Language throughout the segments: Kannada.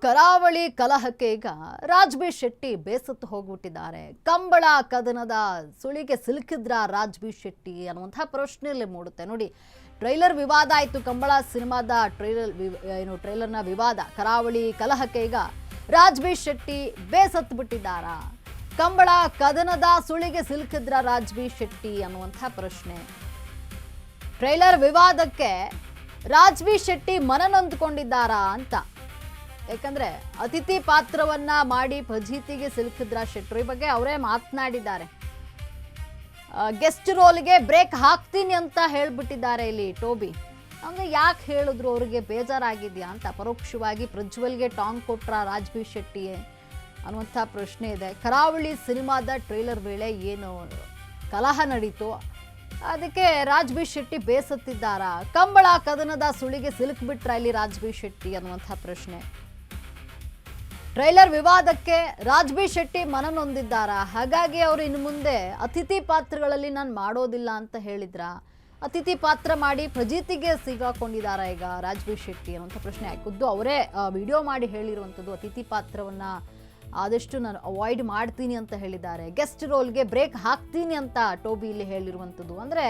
ಕರಾವಳಿ ಕಲಹಕ್ಕೆ ಈಗ ರಾಜ್ಬಿ ಶೆಟ್ಟಿ ಬೇಸತ್ತು ಹೋಗ್ಬಿಟ್ಟಿದ್ದಾರೆ. ಕಂಬಳ ಕದನದ ಸುಳಿಗೆ ಸಿಲುಕಿದ್ರ ರಾಜ್ಬಿ ಶೆಟ್ಟಿ ಅನ್ನುವಂಥ ಪ್ರಶ್ನೆಯಲ್ಲಿ ಮೂಡುತ್ತೆ. ನೋಡಿ, ಟ್ರೈಲರ್ ವಿವಾದ ಆಯಿತು. ಕಂಬಳ ಸಿನಿಮಾದ ಟ್ರೈಲರ್ನ ವಿವಾದ, ಕರಾವಳಿ ಕಲಹಕ್ಕೆ ಈಗ ರಾಜ್ಬಿ ಶೆಟ್ಟಿ ಬೇಸತ್ತು ಬಿಟ್ಟಿದ್ದಾರಾ? ಕಂಬಳ ಕದನದ ಸುಳಿಗೆ ಸಿಲುಕಿದ್ರ ರಾಜ್ಬಿ ಶೆಟ್ಟಿ ಅನ್ನುವಂಥ ಪ್ರಶ್ನೆ. ಟ್ರೈಲರ್ ವಿವಾದಕ್ಕೆ ರಾಜ್ಬಿ ಶೆಟ್ಟಿ ಮನನೊಂದುಕೊಂಡಿದ್ದಾರಾ ಅಂತ. ಯಾಕಂದ್ರೆ ಅತಿಥಿ ಪಾತ್ರವನ್ನ ಮಾಡಿ ಫಜೀತಿಗೆ ಸಿಲುಕಿದ್ರ ಶೆಟ್ರು. ಈ ಬಗ್ಗೆ ಅವರೇ ಮಾತನಾಡಿದ್ದಾರೆ. ಗೆಸ್ಟ್ ರೋಲ್ಗೆ ಬ್ರೇಕ್ ಹಾಕ್ತೀನಿ ಅಂತ ಹೇಳ್ಬಿಟ್ಟಿದ್ದಾರೆ ಇಲ್ಲಿ ಟೋಬಿ. ಅಂದ್ರೆ ಯಾಕೆ ಹೇಳಿದ್ರು, ಅವ್ರಿಗೆ ಬೇಜಾರಾಗಿದೆಯಾ ಅಂತ ಪರೋಕ್ಷವಾಗಿ ಪ್ರಜ್ವಲ್ಗೆ ಟಾಂಗ್ ಕೊಟ್ರ ರಾಜ್ಬಿ ಶೆಟ್ಟಿ ಅನ್ನುವಂಥ ಪ್ರಶ್ನೆ ಇದೆ. ಕರಾವಳಿ ಸಿನಿಮಾದ ಟ್ರೈಲರ್ ವೇಳೆ ಏನು ಕಲಹ ನಡೀತು, ಅದಕ್ಕೆ ರಾಜ್ಬಿ ಶೆಟ್ಟಿ ಬೇಸತ್ತಿದ್ದಾರಾ? ಕಂಬಳ ಕದನದ ಸುಳಿಗೆ ಸಿಲುಕ್ಬಿಟ್ರ ಇಲ್ಲಿ ರಾಜ್ಬಿ ಶೆಟ್ಟಿ ಅನ್ನುವಂಥ ಪ್ರಶ್ನೆ. ಟ್ರೈಲರ್ ವಿವಾದಕ್ಕೆ ರಾಜ್ಬಿ ಶೆಟ್ಟಿ ಮನನೊಂದಿದ್ದಾರಾ? ಹಾಗಾಗಿ ಅವರು ಇನ್ನು ಮುಂದೆ ಅತಿಥಿ ಪಾತ್ರಗಳಲ್ಲಿ ನಾನು ಮಾಡೋದಿಲ್ಲ ಅಂತ ಹೇಳಿದ್ರ? ಅತಿಥಿ ಪಾತ್ರ ಮಾಡಿ ಫಜೀತಿಗೆ ಸಿಗಾಕೊಂಡಿದ್ದಾರಾ ಈಗ ರಾಜ್ಬಿ ಶೆಟ್ಟಿ ಅನ್ನುವಂಥ ಪ್ರಶ್ನೆ. ಖುದ್ದು ಅವರೇ ವಿಡಿಯೋ ಮಾಡಿ ಹೇಳಿರುವಂಥದ್ದು. ಅತಿಥಿ ಪಾತ್ರವನ್ನ ಆದಷ್ಟು ನಾನು ಅವಾಯ್ಡ್ ಮಾಡ್ತೀನಿ ಅಂತ ಹೇಳಿದ್ದಾರೆ. ಗೆಸ್ಟ್ ರೋಲ್ಗೆ ಬ್ರೇಕ್ ಹಾಕ್ತೀನಿ ಅಂತ ಟೋಬಿ ಇಲ್ಲಿ ಹೇಳಿರುವಂಥದ್ದು. ಅಂದರೆ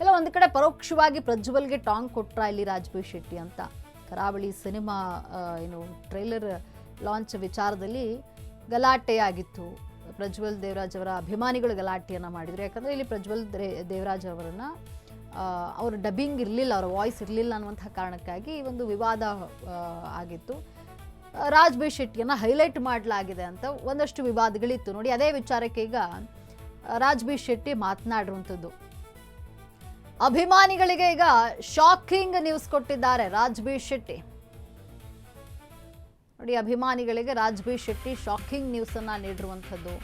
ಎಲ್ಲ ಒಂದು ಕಡೆ ಪರೋಕ್ಷವಾಗಿ ಪ್ರಜ್ವಲ್ಗೆ ಟಾಂಗ್ ಕೊಟ್ರ ಇಲ್ಲಿ ರಾಜ್ಬಿ ಶೆಟ್ಟಿ ಅಂತ. ಕರಾವಳಿ ಸಿನಿಮಾ ಟ್ರೈಲರ್ ಲಾಂಚ್ ವಿಚಾರದಲ್ಲಿ ಗಲಾಟೆ ಆಗಿತ್ತು. ಪ್ರಜ್ವಲ್ ದೇವರಾಜ್ ಅವರ ಅಭಿಮಾನಿಗಳು ಗಲಾಟೆಯನ್ನು ಮಾಡಿದರು. ಯಾಕಂದರೆ ಇಲ್ಲಿ ಪ್ರಜ್ವಲ್ ದೇವರಾಜ್ ಅವರನ್ನು ಅವ್ರ ಡಬ್ಬಿಂಗ್ ಇರಲಿಲ್ಲ, ಅವರ ವಾಯ್ಸ್ ಇರಲಿಲ್ಲ ಅನ್ನುವಂಥ ಕಾರಣಕ್ಕಾಗಿ ಈ ಒಂದು ವಿವಾದ ಆಗಿತ್ತು. ರಾಜ್ಬಿ ಶೆಟ್ಟಿಯನ್ನು ಹೈಲೈಟ್ ಮಾಡಲಾಗಿದೆ ಅಂತ ಒಂದಷ್ಟು ವಿವಾದಗಳಿತ್ತು. ನೋಡಿ, ಅದೇ ವಿಚಾರಕ್ಕೆ ಈಗ ರಾಜ್ಬಿ ಶೆಟ್ಟಿ ಮಾತನಾಡಿರುವಂಥದ್ದು. ಅಭಿಮಾನಿಗಳಿಗೆ ಈಗ ಶಾಕಿಂಗ್ ನ್ಯೂಸ್ ಕೊಟ್ಟಿದ್ದಾರೆ ರಾಜ್ಬಿ ಶೆಟ್ಟಿ. ನೋಡಿ, ಅಭಿಮಾನಿಗಳಿಗೆ ರಾಜ್ಬಿ ಶೆಟ್ಟಿ ಶಾಕಿಂಗ್ ನ್ಯೂಸ್ ಅನ್ನ ನೀಡಿರುವಂಥದ್ದು.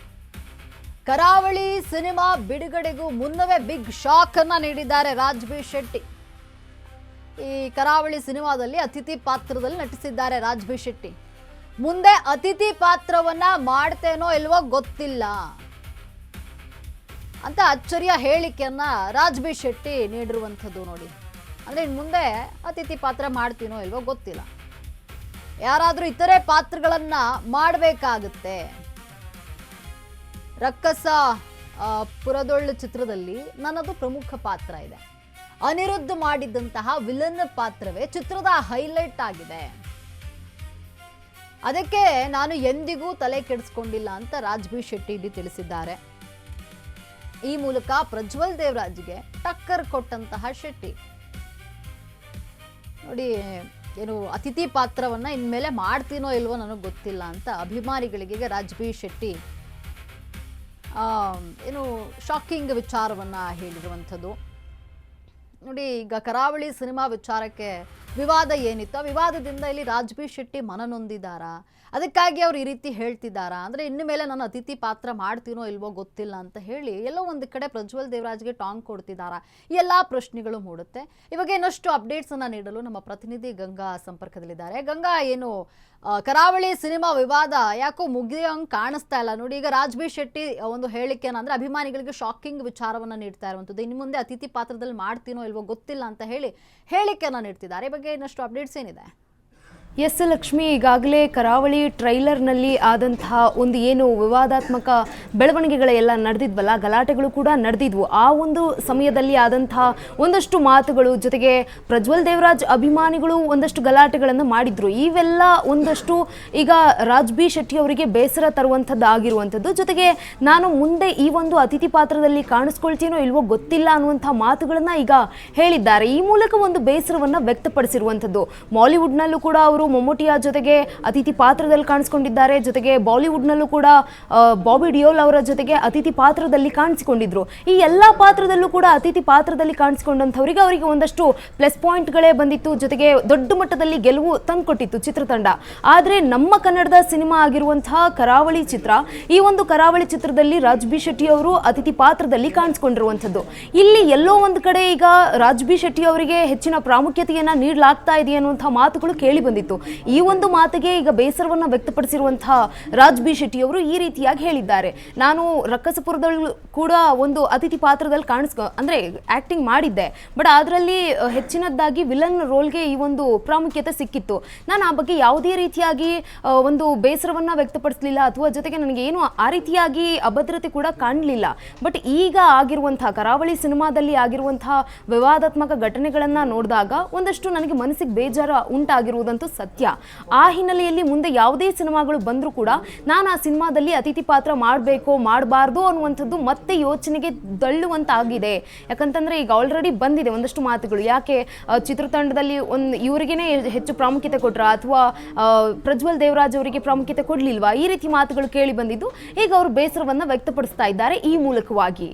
ಕರಾವಳಿ ಸಿನಿಮಾ ಬಿಡುಗಡೆಗೂ ಮುನ್ನವೇ ಬಿಗ್ ಶಾಕ್ ಅನ್ನ ನೀಡಿದ್ದಾರೆ ರಾಜ್ಬಿ ಶೆಟ್ಟಿ. ಈ ಕರಾವಳಿ ಸಿನಿಮಾದಲ್ಲಿ ಅತಿಥಿ ಪಾತ್ರದಲ್ಲಿ ನಟಿಸಿದ್ದಾರೆ ರಾಜ್ಬಿ ಶೆಟ್ಟಿ. ಮುಂದೆ ಅತಿಥಿ ಪಾತ್ರವನ್ನ ಮಾಡ್ತೇನೋ ಇಲ್ವೋ ಗೊತ್ತಿಲ್ಲ ಅಂತ ಅಚ್ಚರಿಯ ಹೇಳಿಕೆಯನ್ನ ರಾಜ್ಬಿ ಶೆಟ್ಟಿ ನೀಡಿರುವಂಥದ್ದು. ನೋಡಿ, ಅಂದ್ರೆ ಇನ್ನು ಮುಂದೆ ಅತಿಥಿ ಪಾತ್ರ ಮಾಡ್ತೀನೋ ಇಲ್ವೋ ಗೊತ್ತಿಲ್ಲ, ಯಾರಾದ್ರೂ ಇತರೆ ಪಾತ್ರಗಳನ್ನ ಮಾಡಬೇಕಾಗುತ್ತೆ. ರಕ್ಕಸ ಪುರದೊಳ್ಳು ಚಿತ್ರದಲ್ಲಿ ನನ್ನದು ಪ್ರಮುಖ ಪಾತ್ರ ಇದೆ. ಅನಿರುದ್ಧ ಮಾಡಿದ್ದಂತಹ ವಿಲನ್ ಪಾತ್ರವೇ ಚಿತ್ರದ ಹೈಲೈಟ್ ಆಗಿದೆ. ಅದಕ್ಕೆ ನಾನು ಎಂದಿಗೂ ತಲೆ ಕೆಡಿಸ್ಕೊಂಡಿಲ್ಲ ಅಂತ ರಾಜ್ಬಿ ಶೆಟ್ಟಿ ಇಲ್ಲಿ ತಿಳಿಸಿದ್ದಾರೆ. ಈ ಮೂಲಕ ಪ್ರಜ್ವಲ್ ದೇವರಾಜ್ಗೆ ಟಕ್ಕರ್ ಕೊಟ್ಟಂತಹ ಶೆಟ್ಟಿ. ನೋಡಿ, ಅತಿಥಿ ಪಾತ್ರವನ್ನ ಇನ್ಮೇಲೆ ಮಾಡ್ತೀನೋ ಇಲ್ವೋ ನನಗೆ ಗೊತ್ತಿಲ್ಲ ಅಂತ ಅಭಿಮಾನಿಗಳಿಗೆ ರಾಜ್ಬಿ ಶೆಟ್ಟಿ ಶಾಕಿಂಗ್ ವಿಚಾರವನ್ನ ಹೇಳಿರುವಂಥದ್ದು. ನೋಡಿ, ಈಗ ಕರಾವಳಿ ಸಿನಿಮಾ ವಿಚಾರಕ್ಕೆ ವಿವಾದ ಏನಿತ್ತು, ಆ ವಿವಾದದಿಂದ ಇಲ್ಲಿ ರಾಜ್ಬಿ ಶೆಟ್ಟಿ ಮನನೊಂದಿದ್ದಾರಾ? ಅದಕ್ಕಾಗಿ ಅವ್ರು ಈ ರೀತಿ ಹೇಳ್ತಿದ್ದಾರಾ? ಅಂದರೆ ಇನ್ನು ಮೇಲೆ ನಾನು ಅತಿಥಿ ಪಾತ್ರ ಮಾಡ್ತೀನೋ ಇಲ್ವೋ ಗೊತ್ತಿಲ್ಲ ಅಂತ ಹೇಳಿ ಎಲ್ಲೋ ಒಂದು ಕಡೆ ಪ್ರಜ್ವಲ್ ದೇವರಾಜ್ಗೆ ಟಾಂಗ್ ಕೊಡ್ತಿದ್ದಾರಾ? ಈ ಎಲ್ಲ ಪ್ರಶ್ನೆಗಳು ಮೂಡುತ್ತೆ. ಇವಾಗ ಇನ್ನಷ್ಟು ಅಪ್ಡೇಟ್ಸನ್ನು ನೀಡಲು ನಮ್ಮ ಪ್ರತಿನಿಧಿ ಗಂಗಾ ಸಂಪರ್ಕದಲ್ಲಿದ್ದಾರೆ. ಗಂಗಾ, ಕರಾವಳಿ ಸಿನಿಮಾ ವಿವಾದ ಯಾಕೋ ಮುಗಿಯೋಂಗೆ ಕಾಣಿಸ್ತಾ ಇಲ್ಲ. ನೋಡಿ, ಈಗ ರಾಜ್ಬಿ ಶೆಟ್ಟಿ ಒಂದು ಹೇಳಿಕೆಯನ್ನು, ಅಂದರೆ ಅಭಿಮಾನಿಗಳಿಗೆ ಶಾಕಿಂಗ್ ವಿಚಾರವನ್ನು ನೀಡ್ತಾ ಇರುವಂಥದ್ದು. ಇನ್ನು ಮುಂದೆ ಅತಿಥಿ ಪಾತ್ರದಲ್ಲಿ ಮಾಡ್ತೀನೋ ಇಲ್ವೋ ಗೊತ್ತಿಲ್ಲ ಅಂತ ಹೇಳಿ ಹೇಳಿಕೆಯನ್ನು ನೀಡ್ತಿದ್ದಾರೆ. ಈ ಬಗ್ಗೆ ಇನ್ನಷ್ಟು ಅಪ್ಡೇಟ್ಸ್ ಏನಿದೆ? ಎಸ್ ಲಕ್ಷ್ಮಿ, ಈಗಾಗಲೇ ಕರಾವಳಿ ಟ್ರೈಲರ್ನಲ್ಲಿ ಆದಂತಹ ಒಂದು ವಿವಾದಾತ್ಮಕ ಬೆಳವಣಿಗೆಗಳೆಲ್ಲ ನಡೆದಿದ್ವಲ್ಲ, ಗಲಾಟೆಗಳು ಕೂಡ ನಡೆದಿದ್ವು. ಆ ಒಂದು ಸಮಯದಲ್ಲಿ ಆದಂತಹ ಒಂದಷ್ಟು ಮಾತುಗಳು, ಜೊತೆಗೆ ಪ್ರಜ್ವಲ್ ದೇವರಾಜ್ ಅಭಿಮಾನಿಗಳು ಒಂದಷ್ಟು ಗಲಾಟೆಗಳನ್ನು ಮಾಡಿದ್ರು. ಇವೆಲ್ಲ ಒಂದಷ್ಟು ಈಗ ರಾಜ್ಬಿ ಶೆಟ್ಟಿ ಅವರಿಗೆ ಬೇಸರ ತರುವಂಥದ್ದು ಆಗಿರುವಂಥದ್ದು. ಜೊತೆಗೆ ನಾನು ಮುಂದೆ ಈ ಒಂದು ಅತಿಥಿ ಪಾತ್ರದಲ್ಲಿ ಕಾಣಿಸ್ಕೊಳ್ತೀನೋ ಇಲ್ವೋ ಗೊತ್ತಿಲ್ಲ ಅನ್ನುವಂಥ ಮಾತುಗಳನ್ನು ಈಗ ಹೇಳಿದ್ದಾರೆ. ಈ ಮೂಲಕ ಒಂದು ಬೇಸರವನ್ನು ವ್ಯಕ್ತಪಡಿಸಿರುವಂಥದ್ದು. ಮಾಲಿವುಡ್ನಲ್ಲೂ ಕೂಡ ಅವರು ಮಮ್ಮೂಟಿಯ ಜೊತೆಗೆ ಅತಿಥಿ ಪಾತ್ರದಲ್ಲಿ ಕಾಣಿಸಿಕೊಂಡಿದ್ದಾರೆ. ಜೊತೆಗೆ ಬಾಲಿವುಡ್ನಲ್ಲೂ ಕೂಡ ಬಾಬಿ ಡಿಯೋಲ್ ಅವರ ಜೊತೆಗೆ ಅತಿಥಿ ಪಾತ್ರದಲ್ಲಿ ಕಾಣಿಸಿಕೊಂಡಿದ್ರು. ಈ ಎಲ್ಲ ಪಾತ್ರದಲ್ಲೂ ಕೂಡ ಅತಿಥಿ ಪಾತ್ರದಲ್ಲಿ ಕಾಣಿಸಿಕೊಂಡಂಥವರಿಗೆ ಅವರಿಗೆ ಒಂದಷ್ಟು ಪ್ಲಸ್ ಪಾಯಿಂಟ್ಗಳೇ ಬಂದಿತ್ತು. ಜೊತೆಗೆ ದೊಡ್ಡ ಮಟ್ಟದಲ್ಲಿ ಗೆಲುವು ತಂದುಕೊಟ್ಟಿತ್ತು ಚಿತ್ರತಂಡ. ಆದರೆ ನಮ್ಮ ಕನ್ನಡದ ಸಿನಿಮಾ ಆಗಿರುವಂತಹ ಕರಾವಳಿ ಚಿತ್ರ, ಈ ಒಂದು ಕರಾವಳಿ ಚಿತ್ರದಲ್ಲಿ ರಾಜ್ಬಿ ಶೆಟ್ಟಿ ಅವರು ಅತಿಥಿ ಪಾತ್ರದಲ್ಲಿ ಕಾಣಿಸಿಕೊಂಡಿರುವಂಥದ್ದು. ಇಲ್ಲಿ ಎಲ್ಲೋ ಒಂದು ಕಡೆ ಈಗ ರಾಜ್ಬಿ ಶೆಟ್ಟಿ ಅವರಿಗೆ ಹೆಚ್ಚಿನ ಪ್ರಾಮುಖ್ಯತೆಯನ್ನು ನೀಡಲಾಗ್ತಾ ಇದೆ ಅನ್ನುವಂಥ ಮಾತುಗಳು ಕೇಳಿ ಬಂದಿತ್ತು. ಈ ಒಂದು ಮಾತಿಗೆ ಈಗ ಬೇಸರವನ್ನು ವ್ಯಕ್ತಪಡಿಸಿರುವಂತಹ ರಾಜ್ ಬಿ ಶೆಟ್ಟಿ ಅವರು ಈ ರೀತಿಯಾಗಿ ಹೇಳಿದ್ದಾರೆ. ನಾನು ರಕ್ಕಸಪುರದಲ್ಲೂ ಕೂಡ ಒಂದು ಅತಿಥಿ ಪಾತ್ರದಲ್ಲಿ ಅಂದ್ರೆ ಆಕ್ಟಿಂಗ್ ಮಾಡಿದ್ದೆ, ಬಟ್ ಅದರಲ್ಲಿ ಹೆಚ್ಚಿನದ್ದಾಗಿ ವಿಲನ್ ರೋಲ್ಗೆ ಈ ಒಂದು ಪ್ರಾಮುಖ್ಯತೆ ಸಿಕ್ಕಿತ್ತು. ನಾನು ಆ ಬಗ್ಗೆ ಯಾವುದೇ ರೀತಿಯಾಗಿ ಒಂದು ಬೇಸರವನ್ನ ವ್ಯಕ್ತಪಡಿಸಲಿಲ್ಲ, ಅಥವಾ ಜೊತೆಗೆ ನನಗೆ ಏನು ಆ ರೀತಿಯಾಗಿ ಅಭದ್ರತೆ ಕೂಡ ಕಾಣಲಿಲ್ಲ. ಬಟ್ ಈಗ ಆಗಿರುವಂತಹ ಕರಾವಳಿ ಸಿನಿಮಾದಲ್ಲಿ ಆಗಿರುವಂತಹ ವಿವಾದಾತ್ಮಕ ಘಟನೆಗಳನ್ನ ನೋಡಿದಾಗ ಒಂದಷ್ಟು ನನಗೆ ಮನಸ್ಸಿಗೆ ಬೇಜಾರ ಉಂಟಾಗಿರುವುದಂತೂ ಸತ್ಯ. ಆ ಹಿನ್ನೆಲೆಯಲ್ಲಿ ಮುಂದೆ ಯಾವುದೇ ಸಿನಿಮಾಗಳು ಬಂದರೂ ಕೂಡ ನಾನು ಆ ಸಿನಿಮಾದಲ್ಲಿ ಅತಿಥಿ ಪಾತ್ರ ಮಾಡಬೇಕೋ ಮಾಡಬಾರ್ದು ಅನ್ನುವಂಥದ್ದು ಮತ್ತೆ ಯೋಚನೆಗೆ ದಳ್ಳುವಂತಾಗಿದೆ. ಯಾಕಂತಂದ್ರೆ ಈಗ ಆಲ್ರೆಡಿ ಬಂದಿದೆ ಒಂದಷ್ಟು ಮಾತುಗಳು. ಯಾಕೆ ಚಿತ್ರತಂಡದಲ್ಲಿ ಇವರಿಗೇನೆ ಹೆಚ್ಚು ಪ್ರಾಮುಖ್ಯತೆ ಕೊಟ್ರ, ಅಥವಾ ಪ್ರಜ್ವಲ್ ದೇವರಾಜ್ ಅವರಿಗೆ ಪ್ರಾಮುಖ್ಯತೆ ಕೊಡ್ಲಿಲ್ವಾ, ಈ ರೀತಿ ಮಾತುಗಳು ಕೇಳಿ ಬಂದಿದ್ದು ಈಗ ಅವರು ಬೇಸರವನ್ನ ವ್ಯಕ್ತಪಡಿಸ್ತಾ ಇದ್ದಾರೆ ಈ ಮೂಲಕವಾಗಿ.